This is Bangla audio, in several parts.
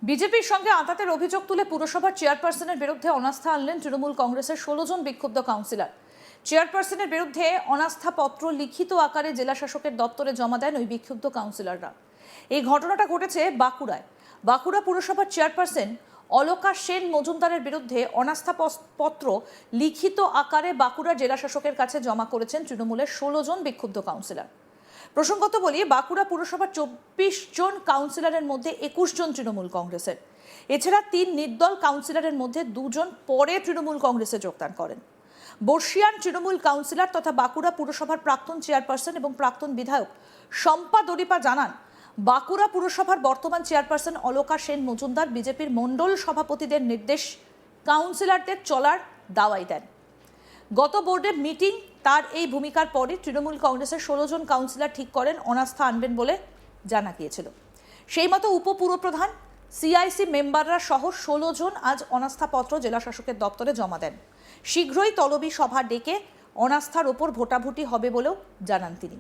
বিজেপির সঙ্গে আঁতাতের অভিযোগ তুলে পুরসভার চেয়ারপারসনের বিরুদ্ধে অনাস্থা আনলেন তৃণমূল কংগ্রেসের ১৬ জন বিক্ষুব্ধ কাউন্সিলর। চেয়ারপারসনের বিরুদ্ধে অনাস্থা পত্র লিখিত আকারে জেলা শাসকের দপ্তরে জমা দেন ওই বিক্ষুব্ধ কাউন্সিলররা। এই ঘটনাটা ঘটেছে বাঁকুড়ায়। বাঁকুড়া পুরসভার চেয়ারপারসন অলকা সেন মজুমদারের বিরুদ্ধে অনাস্থা পত্র লিখিত আকারে বাঁকুড়া জেলা শাসকের কাছে জমা করেছেন তৃণমূলের ১৬ জন বিক্ষুব্ধ কাউন্সিলর। প্রসঙ্গত বলি, বাঁকুড়া পুরসভার ২৪ জন কাউন্সিলরের মধ্যে ২১ জন তৃণমূল কংগ্রেসের। এছাড়া ৩ নির্দল কাউন্সিলরের মধ্যে ২ জন পরে তৃণমূল কংগ্রেসে যোগদান করেন। বর্ষিয়ান তৃণমূল কাউন্সিলর তথা বাঁকুড়া পুরসভার প্রাক্তন চেয়ারপারসন এবং প্রাক্তন বিধায়ক শম্পা দরিপা জানান, বাঁকুড়া পুরসভার বর্তমান চেয়ারপারসন অলকা সেন মজুমদার বিজেপির মণ্ডল সভাপতিদের নির্দেশ কাউন্সিলরদের চলার দাওয়াই দেন। গত বোর্ডের মিটিং তার এই ভূমিকার পরে তৃণমূল কংগ্রেসের ১৬ জন কাউন্সিলর ঠিক করেন অনাস্থা আনবেন বলে জানা গিয়েছিল। সেই মতো উপপুরপ্রধান, সিআইসি মেম্বাররা সহ ১৬ জন আজ অনাস্থাপত্র জেলা শাসকের দপ্তরে জমা দেন। শীঘ্রই তলবি সভা ডেকে অনাস্থার ওপর ভোটাভুটি হবে বলেও জানান তিনি।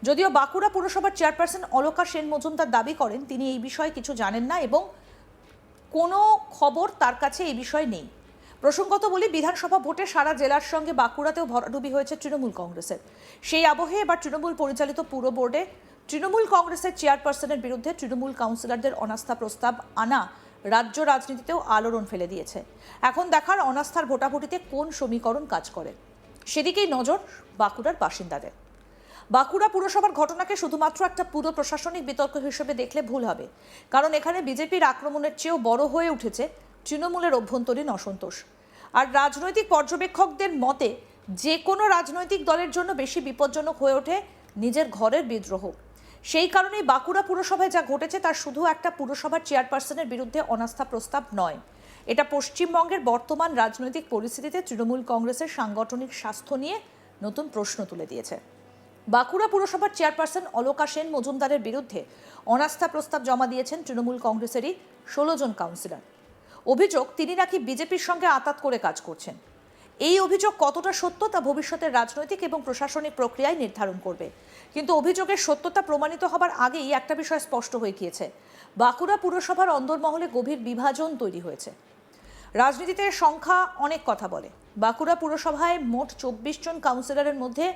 যদিও বাঁকুড়া পুরসভার চেয়ারপারসন অলকা সেন মজুমদার দাবি করেন তিনি এই বিষয়ে কিছু জানেন না এবং কোনো খবর তার কাছে এই বিষয়ে নেই। প্রসঙ্গত বলি, বিধানসভা ভোটে সারা জেলার সঙ্গে বাঁকুড়াতেও ভরাডুবি হয়েছে তৃণমূল কংগ্রেসের। সেই আবহে এবার তৃণমূল পরিচালিত পুর বোর্ডে তৃণমূল কংগ্রেসের চেয়ারপারসনের বিরুদ্ধে তৃণমূল কাউন্সিলরদের অনাস্থা প্রস্তাব আনা রাজ্য রাজনীতিতেও আলোড়ন ফেলে দিয়েছে। এখন দেখার অনাস্থার ভোটাভুটিতে কোন সমীকরণ কাজ করে, সেদিকেই নজর বাঁকুড়ার বাসিন্দাদের। বাঁকুড়া পুরসভার ঘটনাকে শুধুমাত্র একটা পুরো প্রশাসনিক বিতর্ক হিসেবে দেখলে ভুল হবে, কারণ এখানে বিজেপির আক্রমণের চেয়েও বড় হয়ে উঠেছে তৃণমূলের অভ্যন্তরীণ অসন্তোষ। আর রাজনৈতিক পর্যবেক্ষকদের মতে যে কোনো রাজনৈতিক দলের জন্য বেশি বিপজ্জনক হয়ে ওঠে নিজের ঘরের বিদ্রোহ। সেই কারণেই বাঁকুড়া পুরসভায় যা ঘটেছে তা শুধু একটা পুরসভার চেয়ারপারসনের বিরুদ্ধে অনাস্থা প্রস্তাব নয়, এটা পশ্চিমবঙ্গের বর্তমান রাজনৈতিক পরিস্থিতিতে তৃণমূল কংগ্রেসের সাংগঠনিক স্বাস্থ্য নিয়ে নতুন প্রশ্ন তুলে দিয়েছে। বাঁকুড়া পুরসভার চেয়ারপারসন অলকা সেন মজুমদারের বিরুদ্ধে অনাস্থা প্রস্তাব জমা দিয়েছেন তৃণমূল কংগ্রেসেরই ১৬ জন কাউন্সিলর। অভিযোগ, তিনি নাকি বিজেপির সঙ্গে আঁতাত করে কাজ করছেন। এই অভিযোগ কতটা সত্য তা ভবিষ্যতের রাজনৈতিক এবং প্রশাসনিক প্রক্রিয়ায় নির্ধারণ করবে। কিন্তু অভিযোগের সত্যতা প্রমাণিত হবার আগেই একটা বিষয় স্পষ্ট হয়ে গিয়েছে, বাঁকুড়া পুরসভার অন্দরমহলে গভীর বিভাজন তৈরি হয়েছে। রাজনীতিতে সংখ্যা অনেক কথা বলে। বাঁকুড়া পুরসভায় মোট ২৪ জন কাউন্সিলরের মধ্যে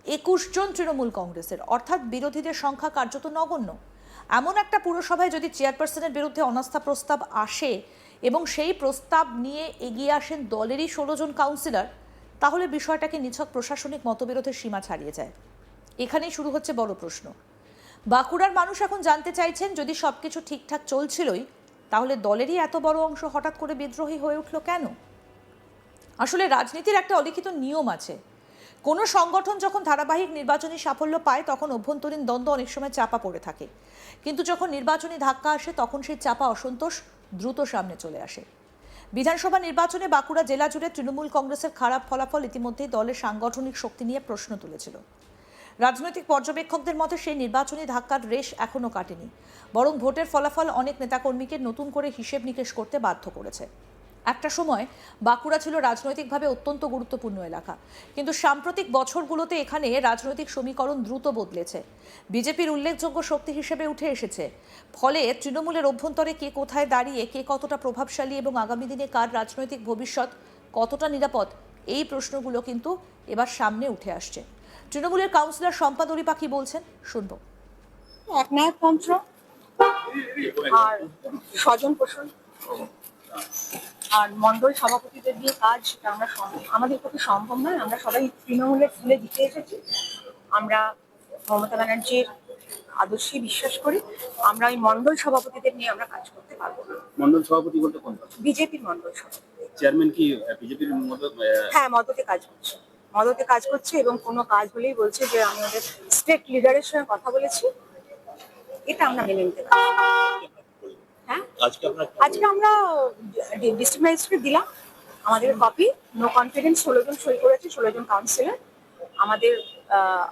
২১ জন তৃণমূল কংগ্রেসের, অর্থাৎ বিরোধীদের সংখ্যা কার্যত নগণ্য। এমন একটা পুরসভায় যদি চেয়ারপারসনের বিরুদ্ধে অনাস্থা প্রস্তাব আসে এবং সেই প্রস্তাব নিয়ে এগিয়ে আসেন দলেরই ১৬ জন কাউন্সিলর, তাহলে বিষয়টাকে নিছক প্রশাসনিক মতবিরোধের সীমা ছাড়িয়ে যায়। এখানেই শুরু হচ্ছে বড় প্রশ্ন। বাঁকুড়ার মানুষ এখন জানতে চাইছেন, যদি সবকিছু ঠিকঠাক চলছিলই, তাহলে দলেরই এত বড় অংশ হঠাৎ করে বিদ্রোহী হয়ে উঠল কেন? আসলে রাজনীতির একটা অলিখিত নিয়ম আছে। কোনো সংগঠন যখন ধারাবাহিক নির্বাচনী সাফল্য পায় তখন অভ্যন্তরীণ দ্বন্দ্ব অনেক সময় চাপা পড়ে থাকে, কিন্তু যখন নির্বাচনী ধাক্কা আসে তখন সেই চাপা অসন্তোষ দ্রুত সামনে চলে আসে। বিধানসভা নির্বাচনে বাঁকুড়া জেলা জুড়ে তৃণমূল কংগ্রেসের খারাপ ফলাফল ইতিমধ্যেই দলের সাংগঠনিক শক্তি নিয়ে প্রশ্ন তুলেছিল। রাজনৈতিক পর্যবেক্ষকদের মতে সেই নির্বাচনী ধাক্কার রেশ এখনও কাটেনি, বরং ভোটের ফলাফল অনেক নেতাকর্মীকে নতুন করে হিসেব নিকেশ করতে বাধ্য করেছে। একটা সময় বাঁকুড়া ছিল রাজনৈতিকভাবে অত্যন্ত গুরুত্বপূর্ণ এলাকা, কিন্তু সাম্প্রতিক বছরগুলোতে এখানে রাজনৈতিক সমীকরণ দ্রুত বদলেছে। বিজেপির উল্লেখযোগ্য শক্তি হিসেবে উঠে এসেছে। ফলে তৃণমূলের অভ্যন্তরে কে কোথায় দাঁড়িয়ে, কে কতটা প্রভাবশালী এবং আগামী দিনে কার রাজনৈতিক ভবিষ্যৎ কতটা নিরাপদ, এই প্রশ্নগুলো কিন্তু এবার সামনে উঠে আসছে। তৃণমূলের কাউন্সিলর শম্পা দরিপা কি বলছেন শুনব। একনায়কতন্ত্র আর স্বজন পোষণ আর মন্ডল সভাপতিদের দিয়ে কাজ, আমরা আমাদের পক্ষে সম্ভব নয়। আমরা সবাই তৃণমূলের ফুলে জিতে এসেছি। আমরা মমতা ব্যানার্জির আদর্শে বিশ্বাস করি। আমরা ওই মন্ডল সভাপতিদের নিয়ে আমরা কাজ করতে পারবো না। মন্ডল সভাপতি বলতে কোন বিজেপির মন্ডল সভাপতি। চেয়ারম্যান কি বিজেপির মদত? হ্যাঁ, মদতে কাজ করছে এবং কোনো কাজ হলেই বলছে যে আমি ওদের স্টেট লিডারের সঙ্গে কথা বলেছি। এটা আমরা মেনে নিতে পারি। হ্যাঁ, আজকে আমরা ডিস্ট্রিক্ট ম্যাজিস্ট্রেট দিলাম আমাদের কপি। নো কনফিডেন্স 16 জন সই করেছে, 16 জন কাউন্সিলর।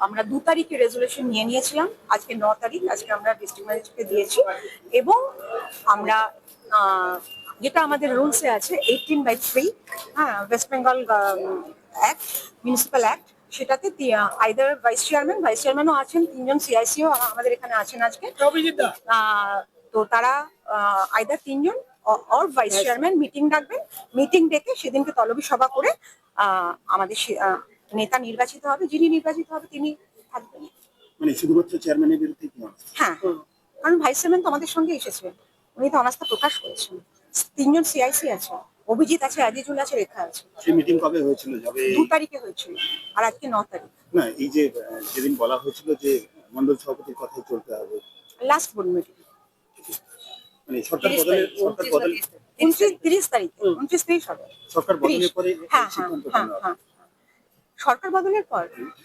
আমরা 2 তারিখে রেজুলেশন নিয়েছিলাম, আজকে 9 তারিখ। আজকে আমরা ডিস্ট্রিক্ট ম্যাজিস্ট্রেটকে দিয়েছি এবং আমরা যেটা আমাদের রুলসে আছে 18/3, হ্যাঁ, West Bengal act, municipal act, সেটাতে আইদার ভাইস চেয়ারম্যানও আছেন, 3 জন সিআইসিও আমাদের এখানে আছেন আজকে। তো তারা আইদার 3 জন অর ভাইস চেয়ারম্যান মিটিং ডাকবেন, মিটিং ডেকে সেদিনকে তলবি সভা করে আমাদের নেতা নির্বাচিত হবে, যিনি নির্বাচিত হবে তিনি থাকবেন। মানে শুধুমাত্র চেয়ারম্যানের বিরুদ্ধে কি হয়? হ্যাঁ, কারণ ভাইস চেয়ারম্যান তো আমাদের সঙ্গে এসেছেন, উনি তো অনাস্থা প্রকাশ করেছেন। 3 জন সিআইসি আছে, অভিজিৎ আছে, আজিজুল আছে, রেখা আছে। সেই মিটিং কবে হয়েছিল? যাবে 2 তারিখে হয়েছিল, আর আজকে 9 তারিখ। না, এই যে যেদিন বলা হয়েছিল যে মন্ডল সভাপতির কথাই চলতে হবে, লাস্ট বোর্ড মিটিং মানে সরকার বদলের 29-30 তারিখে, 29-30 হবে। সরকার বদলের পরে এই হ্যাঁ, সিদ্ধান্ত হ্যাঁ, নেওয়া হ্যাঁ।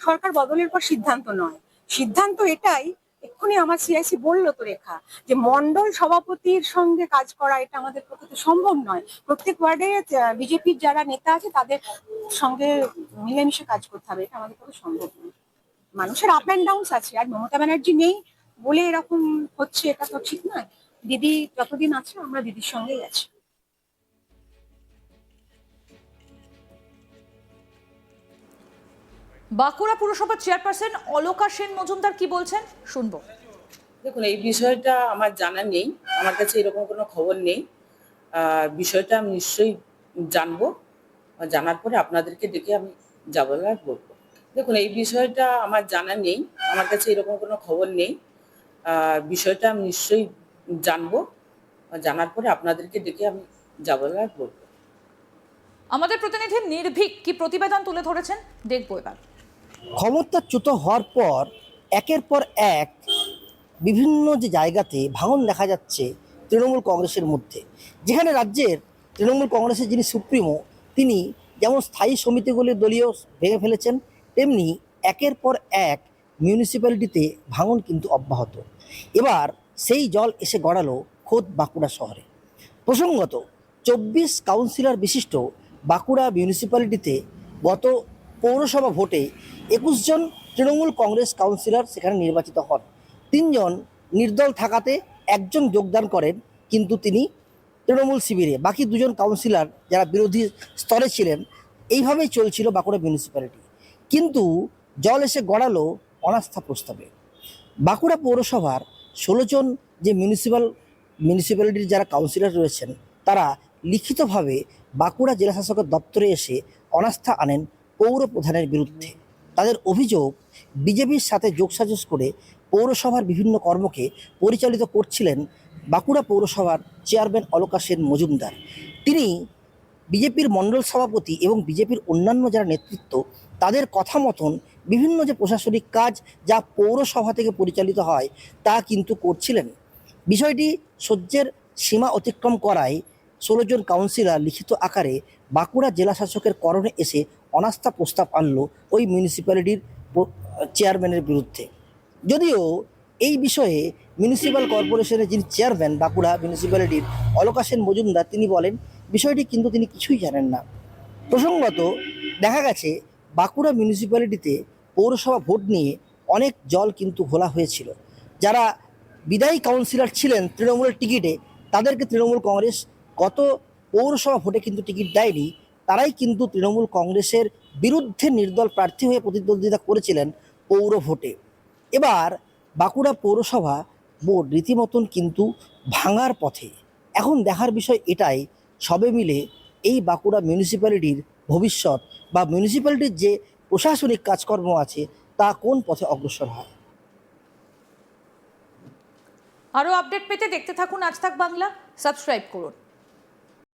সরকার বদলের পর সিদ্ধান্ত নয়, সিদ্ধান্ত এটাই, এক্ষুনি আমার সিআইসি বললো তো রেখা, যে মন্ডল সভাপতির সঙ্গে কাজ করা এটা আমাদের পক্ষে সম্ভব নয়। প্রত্যেক ওয়ার্ডে বিজেপির যারা নেতা আছে তাদের সঙ্গে মিলেমিশে কাজ করতে হবে, এটা আমাদের পক্ষে সম্ভব নয়। মানুষের আপ অ্যান্ড ডাউনস আছে, আর মমতা ব্যানার্জি নেই বলে এরকম হচ্ছে, এটা তো ঠিক নয়। দিদি যতদিন আছে আমরা দিদির সঙ্গেই আছি। বাঁকুড়া পুরসভার চেয়ারপারসন অলকা সেন মজুমদার কি বলছেন শুনবো। দেখুন, এই বিষয়টা আমার জানা নেই, আমার কাছে এরকম কোনো খবর নেই। বিষয়টা আমি নিশ্চয়ই জানবো, জানার পরে আপনাদেরকে ডেকে আমি যা বলার বলবো। দেখুন, এই বিষয়টা আমার জানা নেই, আমার কাছে এরকম কোনো খবর নেই। বিষয়টা আমি নিশ্চয়ই জানবো, জানার পরে আপনাদেরকে ডেকে আমি যা বলার বলবো। আমাদের প্রতিনিধি নির্ভীক কি প্রতিবেদন তুলে ধরেছেন দেখবো এবার। ক্ষমতাচ্যুত হওয়ার পর একের পর এক বিভিন্ন যে জায়গাতে ভাঙন দেখা যাচ্ছে তৃণমূল কংগ্রেসের মধ্যে, যেখানে রাজ্যের তৃণমূল কংগ্রেসের যিনি সুপ্রিমো তিনি যেমন স্থায়ী সমিতিগুলি দলীয় ভেঙে ফেলেছেন, তেমনি একের পর এক মিউনিসিপ্যালিটিতে ভাঙন কিন্তু অব্যাহত। এবার সেই জল এসে গড়ালো খোদ বাঁকুড়া শহরে। প্রসঙ্গত 24 কাউন্সিলর বিশিষ্ট বাঁকুড়া মিউনিসিপ্যালিটিতে গত পৌরসভা ভোটে 21 জন তৃণমূল কংগ্রেস কাউন্সিলর সেখানে নির্বাচিত হন। 3 জন নির্দল থাকাতে একজন যোগদান করেন, কিন্তু তিনি তৃণমূল শিবিরে। বাকি 2 জন কাউন্সিলর যারা বিরোধী স্তরে ছিলেন। এইভাবেই চলছিল বাঁকুড়া মিউনিসিপ্যালিটি, কিন্তু জল এসে গড়ালো অনাস্থা প্রস্তাবে। বাঁকুড়া পৌরসভার 16 জন যে মিউনিসিপ্যালিটির যারা কাউন্সিলর রয়েছেন তারা লিখিতভাবে বাঁকুড়া জেলা শাসকের দপ্তরে এসে অনাস্থা আনেন পৌর প্রধানের বিরুদ্ধে। তাদের অভিযোগ, বিজেপির সাথে যোগসাজশ করে পৌরসভার বিভিন্ন কর্মকে পরিচালিত করছিলেন বাঁকুড়া পৌরসভার চেয়ারম্যান অলকা সেন মজুমদার। তিনি বিজেপির মণ্ডল সভাপতি এবং বিজেপির অন্যান্য যারা নেতৃত্ব তাদের কথা মতন বিভিন্ন যে প্রশাসনিক কাজ যা পৌরসভা থেকে পরিচালিত হয় তা কিন্তু করছিলেন। বিষয়টি সহ্যের সীমা অতিক্রম করায় 16 জন কাউন্সিলর লিখিত আকারে বাঁকুড়া জেলা শাসকের করণে এসে অনাস্থা প্রস্তাব আনলো ওই মিউনিসিপ্যালিটির চেয়ারম্যানের বিরুদ্ধে। যদিও এই বিষয়ে মিউনিসিপ্যাল কর্পোরেশনের যিনি চেয়ারম্যান বাঁকুড়া মিউনিসিপ্যালিটির অলকা সেন মজুমদার তিনি বলেন বিষয়টি কিন্তু তিনি কিছুই জানেন না। প্রসঙ্গত দেখা গেছে বাঁকুড়া মিউনিসিপ্যালিটিতে পৌরসভা ভোট নিয়ে অনেক জল কিন্তু ঘোলা হয়েছিল। যারা বিদায়ী কাউন্সিলর ছিলেন তৃণমূলের টিকিটে তাদেরকে তৃণমূল কংগ্রেস গত পৌরসভা ভোটে কিন্তু টিকিট দেয়নি, তারাই কিন্তু তৃণমূল কংগ্রেসের বিরুদ্ধে নির্দল প্রার্থী হয়ে প্রতিদ্বন্দ্বিতা করেছিলেন পৌর ভোটে। এবার বাঁকুড়া পৌরসভা বোর্ড রীতিমতন কিন্তু ভাঙার পথে। এখন দেখার বিষয় এটাই, সবে মিলে এই বাঁকুড়া মিউনিসিপ্যালিটির ভবিষ্যৎ বা মিউনিসিপ্যালিটির যে প্রশাসনিক কাজকর্ম আছে তা কোন পথে অগ্রসর হয়। আরও আপডেট পেতে দেখতে থাকুন আজ তাক বাংলা, সাবস্ক্রাইব করুন।